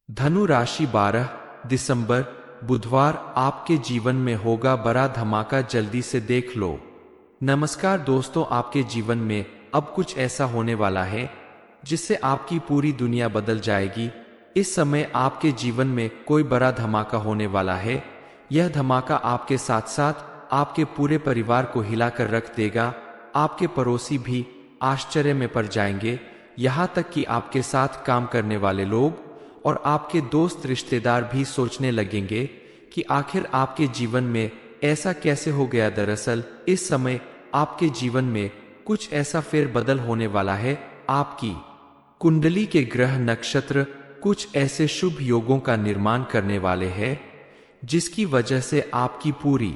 धनु राशि 12 दिसंबर बुधवार आपके जीवन में होगा बड़ा धमाका, जल्दी से देख लो। नमस्कार दोस्तों, आपके जीवन में अब कुछ ऐसा होने वाला है जिससे आपकी पूरी दुनिया बदल जाएगी। इस समय आपके जीवन में कोई बड़ा धमाका होने वाला है। यह धमाका आपके साथ साथ आपके पूरे परिवार को हिलाकर रख देगा। आपके पड़ोसी भी आश्चर्य में पड़ जाएंगे, यहाँ तक कि आपके साथ काम करने वाले लोग और आपके दोस्त रिश्तेदार भी सोचने लगेंगे कि आखिर आपके जीवन में ऐसा कैसे हो गया। दरअसल इस समय आपके जीवन में कुछ ऐसा फेरबदल होने वाला है। आपकी कुंडली के ग्रह नक्षत्र कुछ ऐसे शुभ योगों का निर्माण करने वाले हैं जिसकी वजह से आपकी पूरी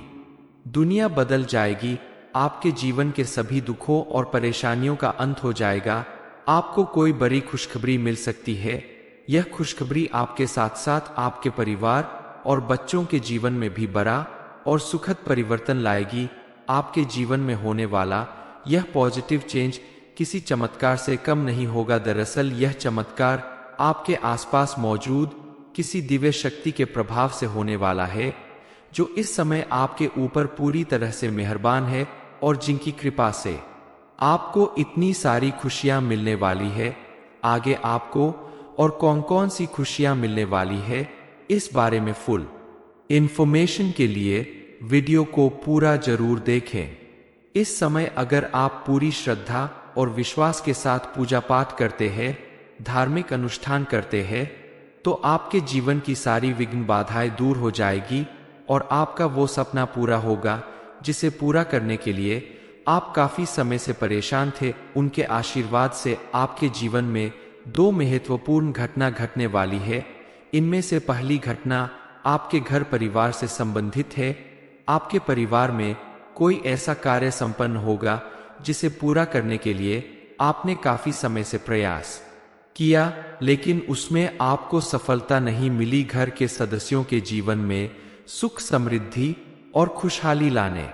दुनिया बदल जाएगी। आपके जीवन के सभी दुखों और परेशानियों का अंत हो जाएगा। आपको कोई बड़ी खुशखबरी मिल सकती है। यह खुशखबरी आपके साथ साथ आपके परिवार और बच्चों के जीवन में भी बड़ा और सुखद परिवर्तन लाएगी। आपके जीवन में होने वाला यह पॉजिटिव चेंज किसी चमत्कार से कम नहीं होगा। दरअसल यह चमत्कार आपके आसपास मौजूद किसी दिव्य शक्ति के प्रभाव से होने वाला है जो इस समय आपके ऊपर पूरी तरह से मेहरबान है और जिनकी कृपा से आपको इतनी सारी खुशियां मिलने वाली है। आगे आपको और कौन कौन सी खुशियां मिलने वाली है, इस बारे में फुल इंफॉर्मेशन के लिए वीडियो को पूरा जरूर देखें। इस समय अगर आप पूरी श्रद्धा और विश्वास के साथ पूजा पाठ करते हैं, धार्मिक अनुष्ठान करते हैं, तो आपके जीवन की सारी विघ्न बाधाएं दूर हो जाएगी और आपका वो सपना पूरा होगा जिसे पूरा करने के लिए आप काफी समय से परेशान थे। उनके आशीर्वाद से आपके जीवन में दो महत्वपूर्ण घटना घटने वाली है। इनमें से पहली घटना आपके घर परिवार से संबंधित है। आपके परिवार में कोई ऐसा कार्य संपन्न होगा जिसे पूरा करने के लिए आपने काफी समय से प्रयास किया, लेकिन उसमें आपको सफलता नहीं मिली। घर के सदस्यों के जीवन में सुख समृद्धि और खुशहाली लाने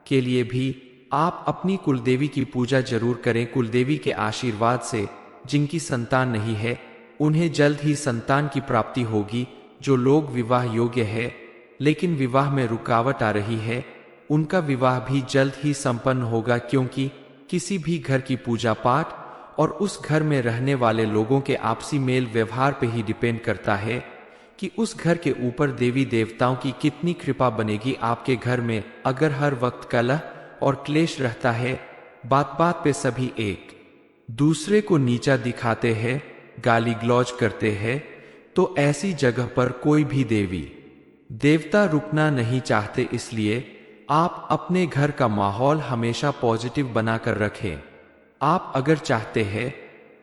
के लिए भी आप अपनी कुलदेवी की पूजा जरूर करें। कुलदेवी के आशीर्वाद से जिनकी संतान नहीं है उन्हें जल्द ही संतान की प्राप्ति होगी। जो लोग विवाह योग्य है लेकिन विवाह में रुकावट आ रही है, उनका विवाह भी जल्द ही संपन्न होगा, क्योंकि किसी भी घर की पूजा पाठ और उस घर में रहने वाले लोगों के आपसी मेल व्यवहार पे ही डिपेंड करता है कि उस घर के ऊपर देवी देवताओं की कितनी कृपा बनेगी। आपके घर में अगर हर वक्त कलह और क्लेश रहता है, बात बात पे सभी एक दूसरे को नीचा दिखाते हैं, गाली गलौज करते हैं, तो ऐसी जगह पर कोई भी देवी देवता रुकना नहीं चाहते। इसलिए आप अपने घर का माहौल हमेशा पॉजिटिव बनाकर रखें। आप अगर चाहते हैं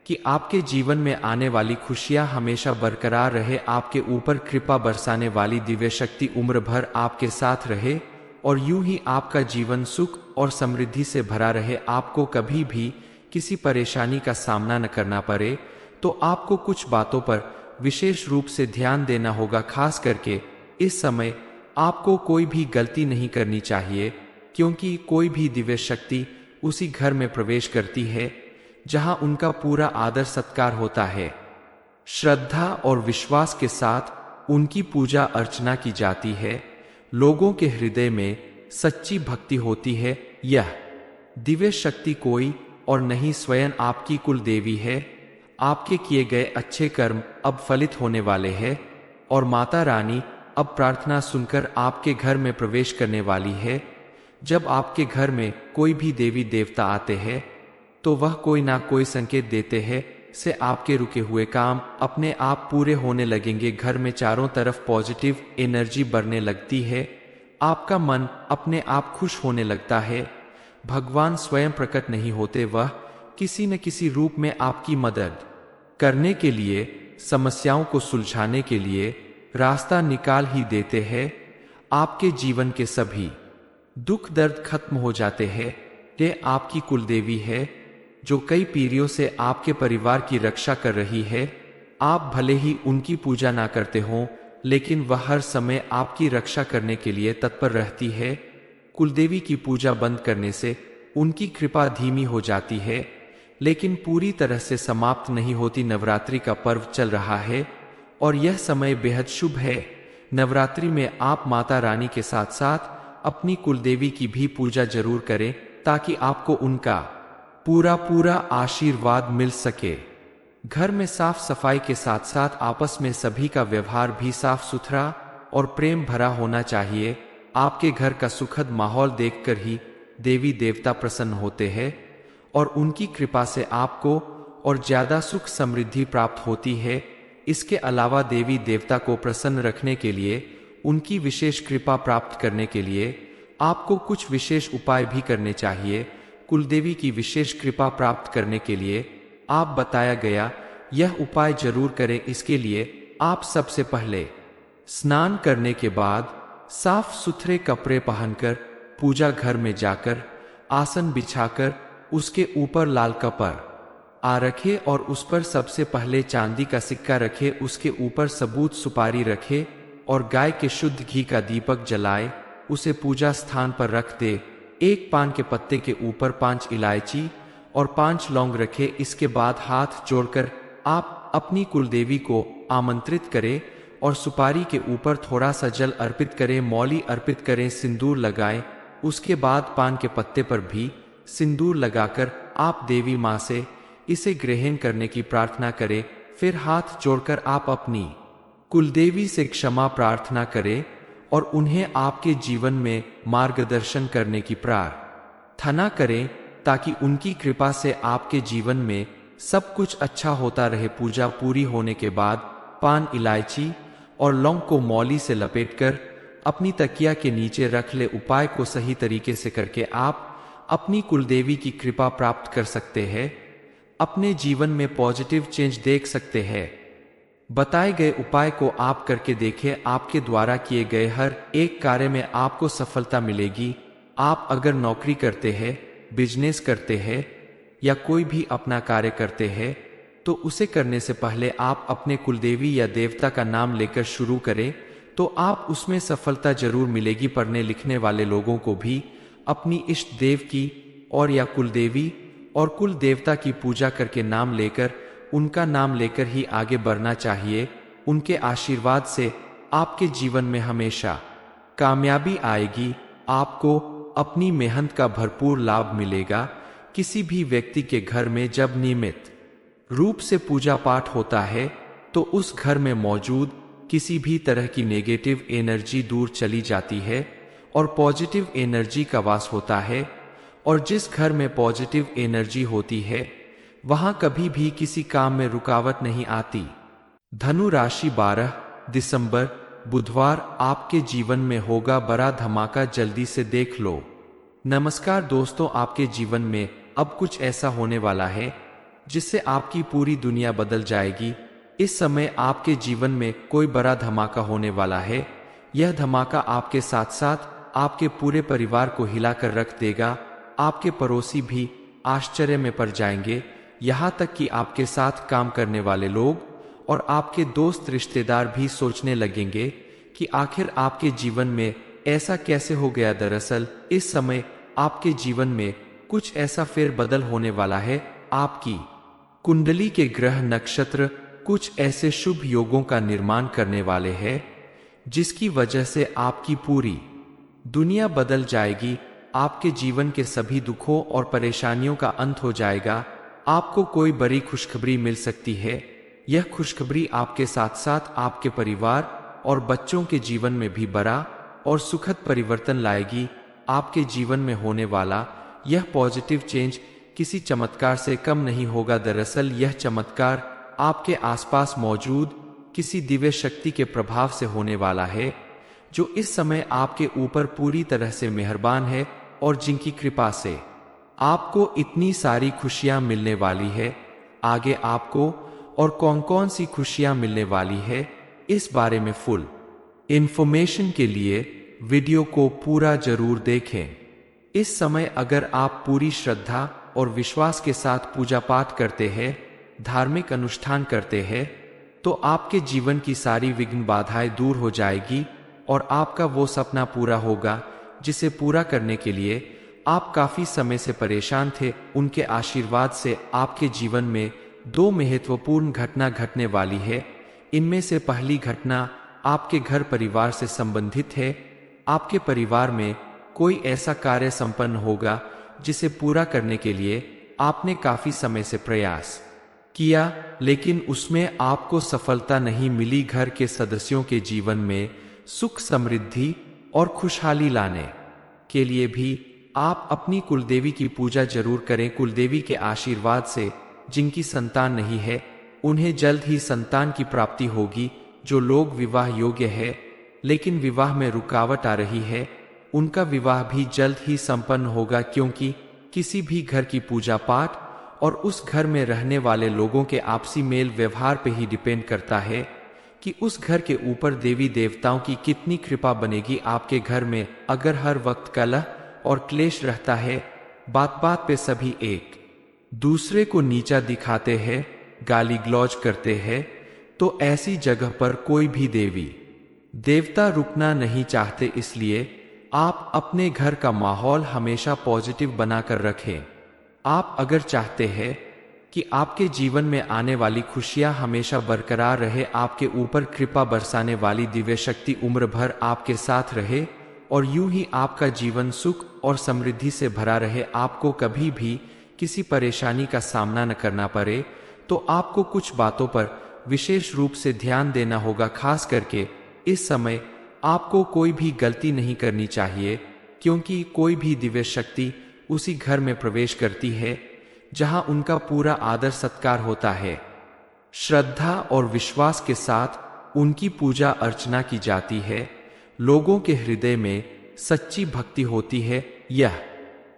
कि आपके जीवन में आने वाली खुशियां हमेशा बरकरार रहे, आपके ऊपर कृपा बरसाने वाली दिव्य शक्ति उम्र भर आपके साथ रहे और यूं ही आपका जीवन सुख और समृद्धि से भरा रहे, आपको कभी भी किसी परेशानी का सामना न करना पड़े, तो आपको कुछ बातों पर विशेष रूप से ध्यान देना होगा। खास करके इस समय आपको कोई भी गलती नहीं करनी चाहिए, क्योंकि कोई भी दिव्य शक्ति उसी घर में प्रवेश करती है जहां उनका पूरा आदर सत्कार होता है। श्रद्धा और विश्वास के साथ उनकी पूजा अर्चना की जाती है। लोगों के हृदय में सच्ची भक्ति होती है। यह दिव्य शक्ति कोई और नहीं, स्वयं आपकी कुल देवी है। आपके किए गए अच्छे कर्म अब फलित होने वाले हैं और माता रानी अब प्रार्थना सुनकर आपके घर में प्रवेश करने वाली है। जब आपके घर में कोई भी देवी देवता आते हैं तो वह कोई ना कोई संकेत देते हैं से आपके रुके हुए काम अपने आप पूरे होने लगेंगे। घर में चारों तरफ पॉजिटिव एनर्जी बढ़ने लगती है। आपका मन अपने आप खुश होने लगता है। भगवान स्वयं प्रकट नहीं होते, वह किसी न किसी रूप में आपकी मदद करने के लिए, समस्याओं को सुलझाने के लिए रास्ता निकाल ही देते हैं। आपके जीवन के सभी दुख दर्द खत्म हो जाते हैं। ये आपकी कुलदेवी है जो कई पीढ़ियों से आपके परिवार की रक्षा कर रही है। आप भले ही उनकी पूजा ना करते हों, लेकिन वह हर समय आपकी रक्षा करने के लिए तत्पर रहती है। कुलदेवी की पूजा बंद करने से उनकी कृपा धीमी हो जाती है, लेकिन पूरी तरह से समाप्त नहीं होती। नवरात्रि का पर्व चल रहा है और यह समय बेहद शुभ है। नवरात्रि में आप माता रानी के साथ साथ अपनी कुलदेवी की भी पूजा जरूर करें ताकि आपको उनका पूरा आशीर्वाद मिल सके। घर में साफ सफाई के साथ साथ आपस में सभी का व्यवहार भी साफ सुथरा और प्रेम भरा होना चाहिए। आपके घर का सुखद माहौल देखकर ही देवी देवता प्रसन्न होते हैं और उनकी कृपा से आपको और ज्यादा सुख समृद्धि प्राप्त होती है। इसके अलावा देवी देवता को प्रसन्न रखने के लिए, उनकी विशेष कृपा प्राप्त करने के लिए आपको कुछ विशेष उपाय भी करने चाहिए। कुलदेवी की विशेष कृपा प्राप्त करने के लिए आप बताया गया यह उपाय जरूर करें। इसके लिए आप सबसे पहले स्नान करने के बाद साफ सुथरे कपड़े पहनकर पूजा घर में जाकर आसन बिछाकर उसके ऊपर लाल कपड़ा रखे और उस पर सबसे पहले चांदी का सिक्का रखे। उसके ऊपर सबूत सुपारी रखे और गाय के शुद्ध घी का दीपक जलाए, उसे पूजा स्थान पर रख दे। एक पान के पत्ते के ऊपर 5 इलायची और 5 लौंग रखे। इसके बाद हाथ जोड़कर आप अपनी कुलदेवी को आमंत्रित करें और सुपारी के ऊपर थोड़ा सा जल अर्पित करें, मौली अर्पित करें, सिंदूर लगाएं। उसके बाद पान के पत्ते पर भी सिंदूर लगाकर आप देवी माँ से इसे ग्रहण करने की प्रार्थना करें। फिर हाथ जोड़कर आप अपनी कुलदेवी से क्षमा प्रार्थना करें और उन्हें आपके जीवन में मार्गदर्शन करने की प्रार्थना करें ताकि उनकी कृपा से आपके जीवन में सब कुछ अच्छा होता रहे। पूजा पूरी होने के बाद पान, इलायची और लौंग को मौली से लपेटकर अपनी तकिया के नीचे रख ले। उपाय को सही तरीके से करके आप अपनी कुलदेवी की कृपा प्राप्त कर सकते हैं, अपने जीवन में पॉजिटिव चेंज देख सकते हैं। बताए गए उपाय को आप करके देखें, आपके द्वारा किए गए हर एक कार्य में आपको सफलता मिलेगी। आप अगर नौकरी करते हैं, बिजनेस करते हैं या कोई भी अपना कार्य करते हैं तो उसे करने से पहले आप अपने कुलदेवी या देवता का नाम लेकर शुरू करें तो आप उसमें सफलता जरूर मिलेगी। पढ़ने लिखने वाले लोगों को भी अपनी इष्ट देव की और या कुलदेवी और कुल देवता की पूजा करके नाम लेकर, उनका नाम लेकर ही आगे बढ़ना चाहिए। उनके आशीर्वाद से आपके जीवन में हमेशा कामयाबी आएगी। आपको अपनी मेहनत का भरपूर लाभ मिलेगा। किसी भी व्यक्ति के घर में जब नियमित रूप से पूजा पाठ होता है तो उस घर में मौजूद किसी भी तरह की नेगेटिव एनर्जी दूर चली जाती है और पॉजिटिव एनर्जी का वास होता है। और जिस घर में पॉजिटिव एनर्जी होती है वहां कभी भी किसी काम में रुकावट नहीं आती। धनु राशि 12 दिसंबर बुधवार आपके जीवन में होगा बड़ा धमाका, जल्दी से देख लो। नमस्कार दोस्तों, आपके जीवन में अब कुछ ऐसा होने वाला है जिससे आपकी पूरी दुनिया बदल जाएगी। इस समय आपके जीवन में कोई बड़ा धमाका होने वाला है। यह धमाका आपके साथ साथ आपके पूरे परिवार को हिलाकर रख देगा। आपके पड़ोसी भी आश्चर्य में पड़ जाएंगे, यहाँ तक कि आपके साथ काम करने वाले लोग और आपके दोस्त रिश्तेदार भी सोचने लगेंगे कि आखिर आपके जीवन में ऐसा कैसे हो गया। दरअसल इस समय आपके जीवन में कुछ ऐसा फेरबदल होने वाला है। आपकी कुंडली के ग्रह नक्षत्र कुछ ऐसे शुभ योगों का निर्माण करने वाले हैं जिसकी वजह से आपकी पूरी दुनिया बदल जाएगी। आपके जीवन के सभी दुखों और परेशानियों का अंत हो जाएगा। आपको कोई बड़ी खुशखबरी मिल सकती है। यह खुशखबरी आपके साथ साथ आपके परिवार और बच्चों के जीवन में भी बड़ा और सुखद परिवर्तन लाएगी। आपके जीवन में होने वाला यह पॉजिटिव चेंज किसी चमत्कार से कम नहीं होगा। दरअसल यह चमत्कार आपके आसपास मौजूद किसी दिव्य शक्ति के प्रभाव से होने वाला है जो इस समय आपके ऊपर पूरी तरह से मेहरबान है और जिनकी कृपा से आपको इतनी सारी खुशियां मिलने वाली है। आगे आपको और कौन कौन सी खुशियां मिलने वाली है इस बारे में फुल इंफॉर्मेशन के लिए वीडियो को पूरा जरूर देखें। इस समय अगर आप पूरी श्रद्धा और विश्वास के साथ पूजा पाठ करते हैं, धार्मिक अनुष्ठान करते हैं, तो आपके जीवन की सारी विघ्न बाधाएं दूर हो जाएगी और आपका वो सपना पूरा होगा जिसे पूरा करने के लिए आप काफी समय से परेशान थे। उनके आशीर्वाद से आपके जीवन में 2 महत्वपूर्ण घटना घटने वाली है। इनमें से पहली घटना आपके घर परिवार से संबंधित है। आपके परिवार में कोई ऐसा कार्य संपन्न होगा जिसे पूरा करने के लिए आपने काफी समय से प्रयास किया, लेकिन उसमें आपको सफलता नहीं मिली। घर के सदस्यों के जीवन में सुख, समृद्धि और खुशहाली लाने के लिए भी आप अपनी कुलदेवी की पूजा जरूर करें। कुलदेवी के आशीर्वाद से जिनकी संतान नहीं है उन्हें जल्द ही संतान की प्राप्ति होगी। जो लोग विवाह योग्य है लेकिन विवाह में रुकावट आ रही है, उनका विवाह भी जल्द ही संपन्न होगा, क्योंकि किसी भी घर की पूजा पाठ और उस घर में रहने वाले लोगों के आपसी मेल व्यवहार पे ही डिपेंड करता है कि उस घर के ऊपर देवी देवताओं की कितनी कृपा बनेगी। आपके घर में अगर हर वक्त कलह और क्लेश रहता है, बात बात पे सभी एक दूसरे को नीचा दिखाते हैं, गाली गलौज करते हैं, तो ऐसी जगह पर कोई भी देवी देवता रुकना नहीं चाहते। इसलिए आप अपने घर का माहौल हमेशा पॉजिटिव बनाकर रखें। आप अगर चाहते हैं कि आपके जीवन में आने वाली खुशियां हमेशा बरकरार रहे, आपके ऊपर कृपा बरसाने वाली दिव्य शक्ति उम्र भर आपके साथ रहे और यूं ही आपका जीवन सुख और समृद्धि से भरा रहे, आपको कभी भी किसी परेशानी का सामना न करना पड़े, तो आपको कुछ बातों पर विशेष रूप से ध्यान देना होगा। खास करके इस समय आपको कोई भी गलती नहीं करनी चाहिए, क्योंकि कोई भी दिव्य शक्ति उसी घर में प्रवेश करती है जहां उनका पूरा आदर सत्कार होता है। श्रद्धा और विश्वास के साथ उनकी पूजा अर्चना की जाती है। लोगों के हृदय में सच्ची भक्ति होती है। यह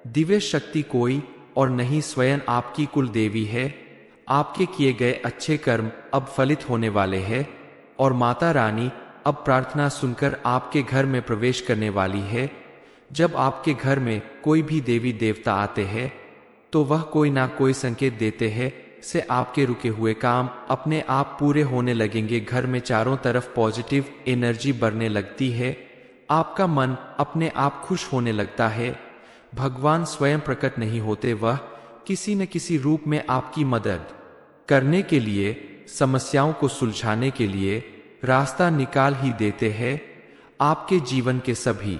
दिव्य शक्ति कोई और नहीं, स्वयं आपकी कुल देवी है। आपके किए गए अच्छे कर्म अब फलित होने वाले हैं और माता रानी अब प्रार्थना सुनकर आपके घर में प्रवेश करने वाली है। जब आपके घर में कोई भी देवी देवता आते हैं तो वह कोई ना कोई संकेत देते हैं से आपके रुके हुए काम अपने आप पूरे होने लगेंगे। घर में चारों तरफ पॉजिटिव एनर्जी बढ़ने लगती है, आपका मन अपने आप खुश होने लगता है। भगवान स्वयं प्रकट नहीं होते, वह किसी न किसी रूप में आपकी मदद करने के लिए, समस्याओं को सुलझाने के लिए रास्ता निकाल ही देते हैं। आपके जीवन के सभी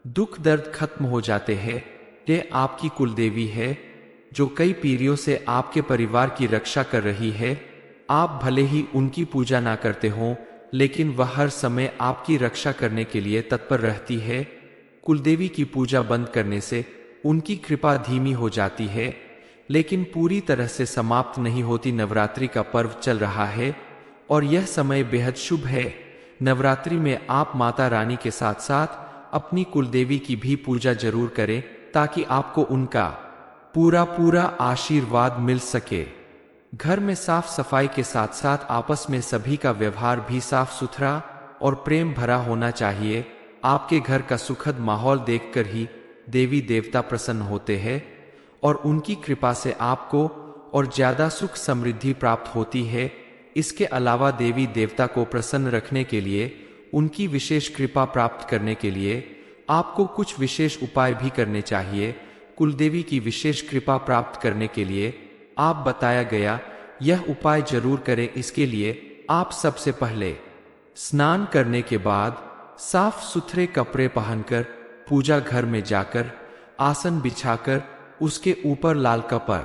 दुख दर्द खत्म हो जाते हैं। ये आपकी कुलदेवी है जो कई पीढ़ियों से आपके परिवार की रक्षा कर रही है। आप भले ही उनकी पूजा ना करते हो, लेकिन वह हर समय आपकी रक्षा करने के लिए तत्पर रहती है। कुलदेवी की पूजा बंद करने से उनकी कृपा धीमी हो जाती है, लेकिन पूरी तरह से समाप्त नहीं होती। नवरात्रि का पर्व चल रहा है और यह समय बेहद शुभ है। नवरात्रि में आप माता रानी के साथ साथ अपनी कुलदेवी की भी पूजा जरूर करें, ताकि आपको उनका पूरा आशीर्वाद मिल सके। घर में साफ सफाई के साथ साथ आपस में सभी का व्यवहार भी साफ सुथरा और प्रेम भरा होना चाहिए। आपके घर का सुखद माहौल देखकर ही देवी देवता प्रसन्न होते हैं और उनकी कृपा से आपको और ज्यादा सुख समृद्धि प्राप्त होती है। इसके अलावा देवी देवता को प्रसन्न रखने के लिए, उनकी विशेष कृपा प्राप्त करने के लिए आपको कुछ विशेष उपाय भी करने चाहिए। कुलदेवी की विशेष कृपा प्राप्त करने के लिए आप बताया गया यह उपाय जरूर करें। इसके लिए आप सबसे पहले स्नान करने के बाद साफ सुथरे कपड़े पहनकर पूजा घर में जाकर आसन बिछाकर उसके ऊपर लाल कपड़ा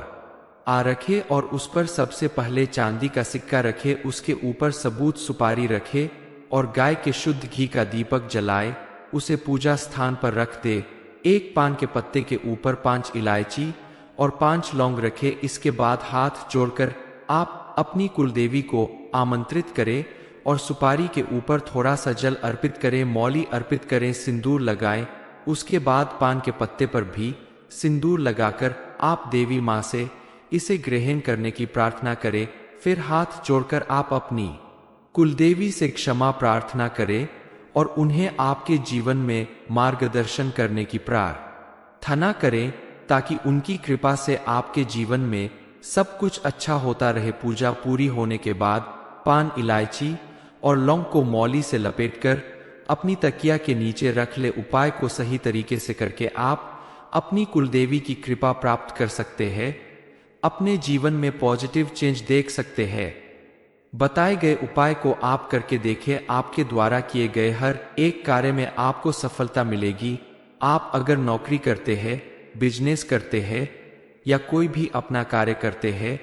आ रखे और उस पर सबसे पहले चांदी का सिक्का रखे, उसके ऊपर सबूत सुपारी रखे और गाय के शुद्ध घी का दीपक जलाए, उसे पूजा स्थान पर रख दे। एक पान के पत्ते के ऊपर 5 इलायची और 5 लौंग रखे। इसके बाद हाथ जोड़कर आप अपनी कुलदेवी को आमंत्रित करें और सुपारी के ऊपर थोड़ा सा जल अर्पित करें, मौली अर्पित करें, सिंदूर लगाएं। उसके बाद पान के पत्ते पर भी सिंदूर लगाकर आप देवी माँ से इसे ग्रहण करने की प्रार्थना करें। फिर हाथ जोड़कर आप अपनी कुलदेवी से क्षमा प्रार्थना करें और उन्हें आपके जीवन में मार्गदर्शन करने की प्रार्थना करें, ताकि उनकी कृपा से आपके जीवन में सब कुछ अच्छा होता रहे। पूजा पूरी होने के बाद पान, इलायची और लौंग को मौली से लपेटकर अपनी तकिया के नीचे रख ले। उपाय को सही तरीके से करके आप अपनी कुलदेवी की कृपा प्राप्त कर सकते हैं, अपने जीवन में पॉजिटिव चेंज देख सकते हैं। बताए गए उपाय को आप करके देखें, आपके द्वारा किए गए हर एक कार्य में आपको सफलता मिलेगी। आप अगर नौकरी करते हैं, बिजनेस करते हैं या कोई भी अपना कार्य करते हैं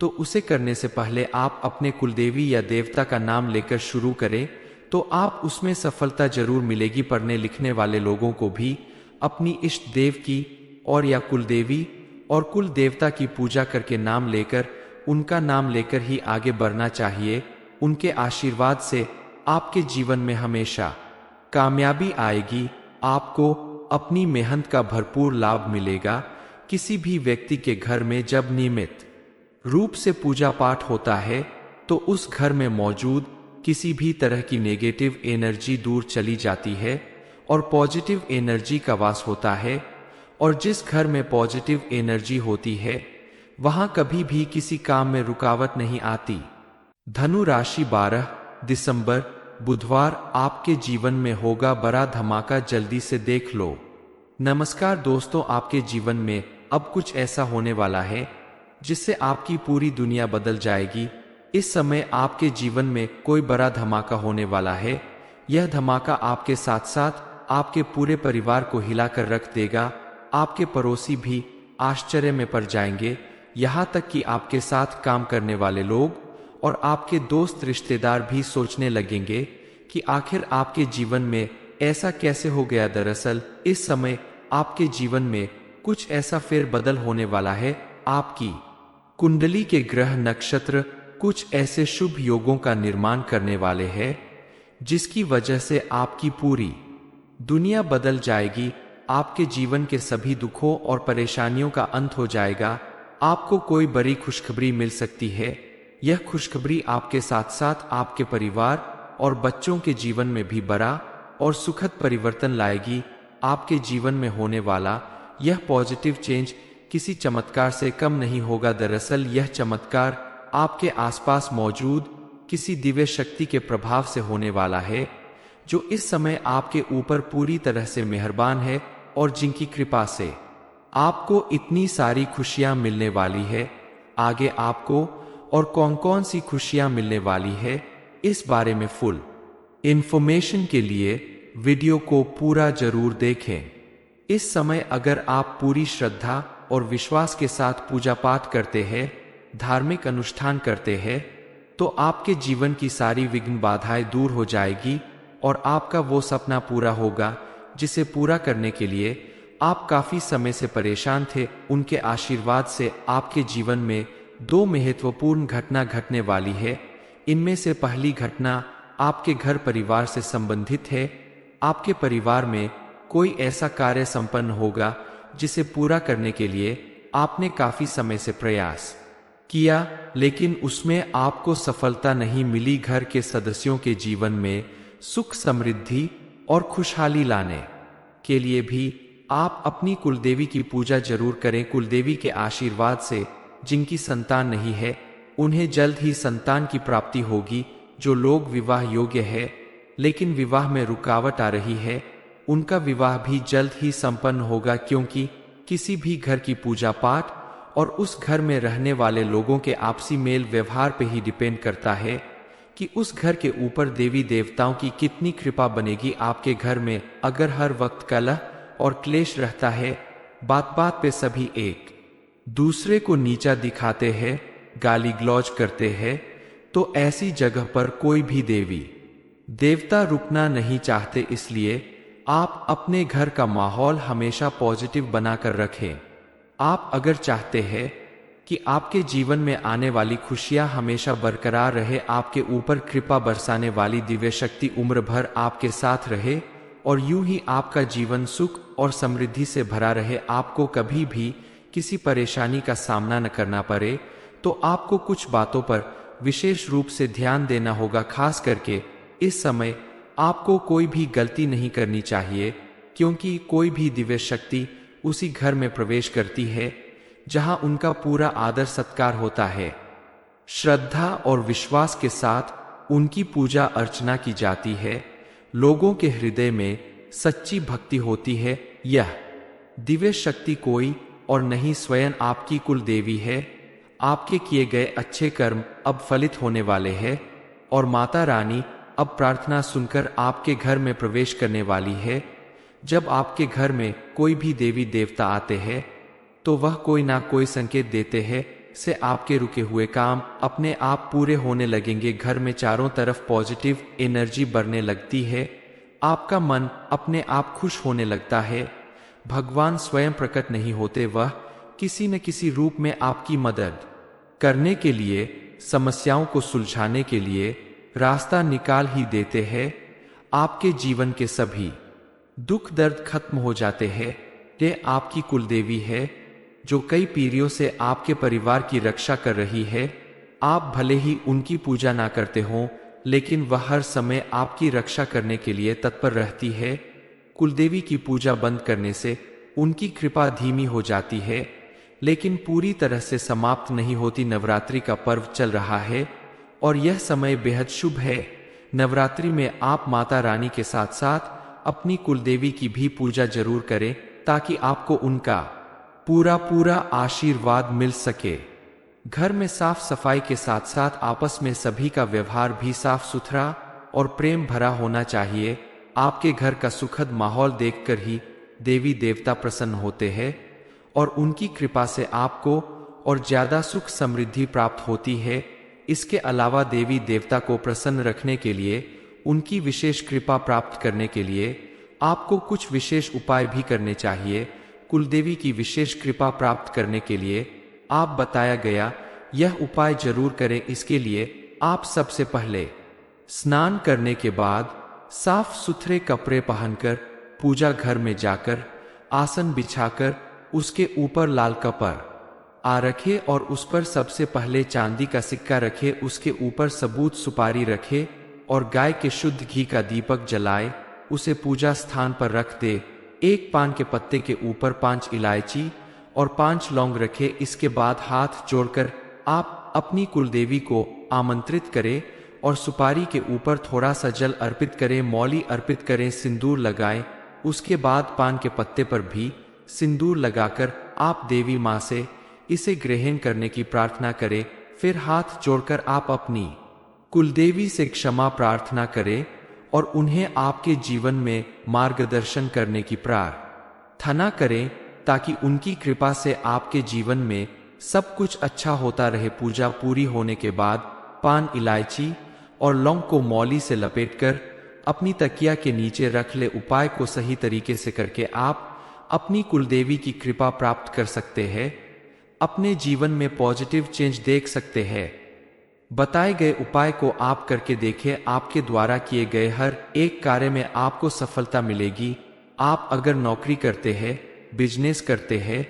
तो उसे करने से पहले आप अपने कुलदेवी या देवता का नाम लेकर शुरू करें, तो आप उसमें सफलता जरूर मिलेगी। पढ़ने लिखने वाले लोगों को भी अपनी इष्ट देव की और या कुलदेवी और कुल देवता की पूजा करके नाम लेकर, उनका नाम लेकर ही आगे बढ़ना चाहिए। उनके आशीर्वाद से आपके जीवन में हमेशा कामयाबी आएगी। आपको अपनी मेहनत का भरपूर लाभ मिलेगा। किसी भी व्यक्ति के घर में जब नियमित रूप से पूजा पाठ होता है तो उस घर में मौजूद किसी भी तरह की नेगेटिव एनर्जी दूर चली जाती है और पॉजिटिव एनर्जी का वास होता है। और जिस घर में पॉजिटिव एनर्जी होती है वहां कभी भी किसी काम में रुकावट नहीं आती। धनु राशि 12 दिसंबर बुधवार आपके जीवन में होगा बड़ा धमाका, जल्दी से देख लो। नमस्कार दोस्तों, आपके जीवन में अब कुछ ऐसा होने वाला है जिससे आपकी पूरी दुनिया बदल जाएगी। इस समय आपके जीवन में कोई बड़ा धमाका होने वाला है। यह धमाका आपके साथ साथ आपके पूरे परिवार को हिलाकर रख देगा। आपके पड़ोसी भी आश्चर्य में पड़ जाएंगे, यहाँ तक कि आपके साथ काम करने वाले लोग और आपके दोस्त रिश्तेदार भी सोचने लगेंगे कि आखिर आपके जीवन में ऐसा कैसे हो गया। दरअसल इस समय आपके जीवन में कुछ ऐसा फेरबदल होने वाला है। आपकी कुंडली के ग्रह नक्षत्र कुछ ऐसे शुभ योगों का निर्माण करने वाले हैं जिसकी वजह से आपकी पूरी दुनिया बदल जाएगी। आपके जीवन के सभी दुखों और परेशानियों का अंत हो जाएगा। आपको कोई बड़ी खुशखबरी मिल सकती है। यह खुशखबरी आपके साथ साथ आपके परिवार और बच्चों के जीवन में भी बड़ा और सुखद परिवर्तन लाएगी। आपके जीवन में होने वाला यह पॉजिटिव चेंज किसी चमत्कार से कम नहीं होगा। दरअसल यह चमत्कार आपके आसपास मौजूद किसी दिव्य शक्ति के प्रभाव से होने वाला है जो इस समय आपके ऊपर पूरी तरह से मेहरबान है और जिनकी कृपा से आपको इतनी सारी खुशियां मिलने वाली है। आगे आपको और कौन कौन सी खुशियां मिलने वाली है, इस बारे में फुल इंफॉर्मेशन के लिए वीडियो को पूरा जरूर देखें। इस समय अगर आप पूरी श्रद्धा और विश्वास के साथ पूजा पाठ करते हैं, धार्मिक अनुष्ठान करते हैं, तो आपके जीवन की सारी विघ्न बाधाएं दूर हो जाएगी और आपका वो सपना पूरा होगा जिसे पूरा करने के लिए आप काफी समय से परेशान थे। उनके आशीर्वाद से आपके जीवन में दो महत्वपूर्ण घटना घटने वाली है। इनमें से पहली घटना आपके घर परिवार से संबंधित है। आपके परिवार में कोई ऐसा कार्य संपन्न होगा जिसे पूरा करने के लिए आपने काफी समय से प्रयास किया, लेकिन उसमें आपको सफलता नहीं मिली। घर के सदस्यों के जीवन में सुख समृद्धि और खुशहाली लाने के लिए भी आप अपनी कुलदेवी की पूजा जरूर करें। कुलदेवी के आशीर्वाद से जिनकी संतान नहीं है उन्हें जल्द ही संतान की प्राप्ति होगी। जो लोग विवाह योग्य है लेकिन विवाह में रुकावट आ रही है, उनका विवाह भी जल्द ही संपन्न होगा, क्योंकि किसी भी घर की पूजा पाठ और उस घर में रहने वाले लोगों के आपसी मेल व्यवहार पे ही डिपेंड करता है कि उस घर के ऊपर देवी देवताओं की कितनी कृपा बनेगी। आपके घर में अगर हर वक्त कलह और क्लेश रहता है, बात बात पे सभी एक दूसरे को नीचा दिखाते हैं, गाली गलौज करते हैं, तो ऐसी जगह पर कोई भी देवी देवता रुकना नहीं चाहते। इसलिए आप अपने घर का माहौल हमेशा पॉजिटिव बनाकर रखें। आप अगर चाहते हैं कि आपके जीवन में आने वाली खुशियां हमेशा बरकरार रहे, आपके ऊपर कृपा बरसाने वाली दिव्य शक्ति उम्र भर आपके साथ रहे और यूं ही आपका जीवन सुख और समृद्धि से भरा रहे, आपको कभी भी किसी परेशानी का सामना न करना पड़े, तो आपको कुछ बातों पर विशेष रूप से ध्यान देना होगा। खास करके इस समय आपको कोई भी गलती नहीं करनी चाहिए, क्योंकि कोई भी दिव्य शक्ति उसी घर में प्रवेश करती है जहां उनका पूरा आदर सत्कार होता है। श्रद्धा और विश्वास के साथ उनकी पूजा अर्चना की जाती है। लोगों के हृदय में सच्ची भक्ति होती है। यह दिव्य शक्ति कोई और नहीं, स्वयं आपकी कुल देवी है। आपके किए गए अच्छे कर्म अब फलित होने वाले हैं और माता रानी अब प्रार्थना सुनकर आपके घर में प्रवेश करने वाली है। जब आपके घर में कोई भी देवी देवता आते हैं तो वह कोई ना कोई संकेत देते हैं से आपके रुके हुए काम अपने आप पूरे होने लगेंगे। घर में चारों तरफ पॉजिटिव एनर्जी बढ़ने लगती है, आपका मन अपने आप खुश होने लगता है। भगवान स्वयं प्रकट नहीं होते, वह किसी न किसी रूप में आपकी मदद करने के लिए, समस्याओं को सुलझाने के लिए रास्ता निकाल ही देते हैं। आपके जीवन के सभी दुख दर्द खत्म हो जाते हैं। ये आपकी कुलदेवी है जो कई पीढ़ियों से आपके परिवार की रक्षा कर रही है। आप भले ही उनकी पूजा ना करते हों, लेकिन वह हर समय आपकी रक्षा करने के लिए तत्पर रहती है। कुलदेवी की पूजा बंद करने से उनकी कृपा धीमी हो जाती है, लेकिन पूरी तरह से समाप्त नहीं होती। नवरात्रि का पर्व चल रहा है और यह समय बेहद शुभ है। नवरात्रि में आप माता रानी के साथ साथ अपनी कुलदेवी की भी पूजा जरूर करें ताकि आपको उनका पूरा आशीर्वाद मिल सके। घर में साफ सफाई के साथ साथ आपस में सभी का व्यवहार भी साफ सुथरा और प्रेम भरा होना चाहिए। आपके घर का सुखद माहौल देखकर ही देवी देवता प्रसन्न होते हैं और उनकी कृपा से आपको और ज्यादा सुख समृद्धि प्राप्त होती है। इसके अलावा देवी देवता को प्रसन्न रखने के लिए, उनकी विशेष कृपा प्राप्त करने के लिए आपको कुछ विशेष उपाय भी करने चाहिए। कुलदेवी की विशेष कृपा प्राप्त करने के लिए आप बताया गया यह उपाय जरूर करें। इसके लिए आप सबसे पहले स्नान करने के बाद साफ सुथरे कपड़े पहनकर पूजा घर में जाकर आसन बिछाकर उसके ऊपर लाल कपड़ा रखे और उस पर सबसे पहले चांदी का सिक्का रखे। उसके ऊपर सबूत सुपारी रखे और गाय के शुद्ध घी का दीपक जलाए, उसे पूजा स्थान पर रख दे। एक पान के पत्ते के ऊपर 5 इलायची और 5 लौंग रखे। इसके बाद हाथ जोड़कर आप अपनी कुलदेवी को आमंत्रित करें और सुपारी के ऊपर थोड़ा सा जल अर्पित करें, मौली अर्पित करें, सिंदूर लगाएं। उसके बाद पान के पत्ते पर भी सिंदूर लगाकर आप देवी माँ से इसे ग्रहण करने की प्रार्थना करें। फिर हाथ जोड़कर आप अपनी कुलदेवी से क्षमा प्रार्थना करें और उन्हें आपके जीवन में मार्गदर्शन करने की प्रार्थना करें ताकि उनकी कृपा से आपके जीवन में सब कुछ अच्छा होता रहे। पूजा पूरी होने के बाद पान, इलायची और लौंग को मौली से लपेटकर अपनी तकिया के नीचे रख ले। उपाय को सही तरीके से करके आप अपनी कुलदेवी की कृपा प्राप्त कर सकते हैं, अपने जीवन में पॉजिटिव चेंज देख सकते हैं। बताए गए उपाय को आप करके देखें, आपके द्वारा किए गए हर एक कार्य में आपको सफलता मिलेगी। आप अगर नौकरी करते हैं, बिजनेस करते हैं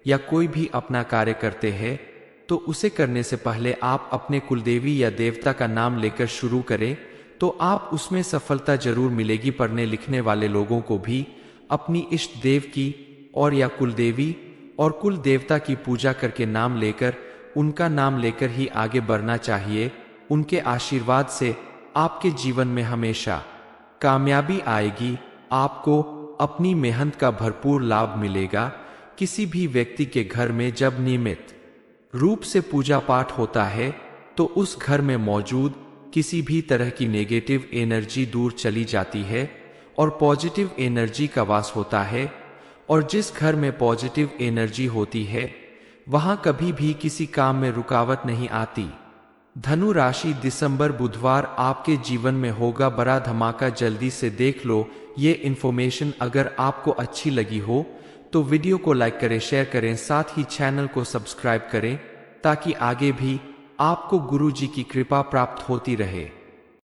या कोई भी अपना कार्य करते हैं तो उसे करने से पहले आप अपने कुलदेवी या देवता का नाम लेकर शुरू करें तो आप उसमें सफलता जरूर मिलेगी। पढ़ने लिखने वाले लोगों को भी अपनी इष्ट देव की और या कुलदेवी और कुल देवता की पूजा करके नाम लेकर, उनका नाम लेकर ही आगे बढ़ना चाहिए। उनके आशीर्वाद से आपके जीवन में हमेशा कामयाबी आएगी, आपको अपनी मेहनत का भरपूर लाभ मिलेगा। किसी भी व्यक्ति के घर में जब नियमित रूप से पूजा पाठ होता है तो उस घर में मौजूद किसी भी तरह की नेगेटिव एनर्जी दूर चली जाती है और पॉजिटिव एनर्जी का वास होता है। और जिस घर में पॉजिटिव एनर्जी होती है वहां कभी भी किसी काम में रुकावट नहीं आती। धनु राशि, दिसंबर बुधवार आपके जीवन में होगा बड़ा धमाका, जल्दी से देख लो ये इन्फॉर्मेशन। अगर आपको अच्छी लगी हो तो वीडियो को लाइक करें, शेयर करें, साथ ही चैनल को सब्सक्राइब करें ताकि आगे भी आपको गुरु जी की कृपा प्राप्त होती रहे।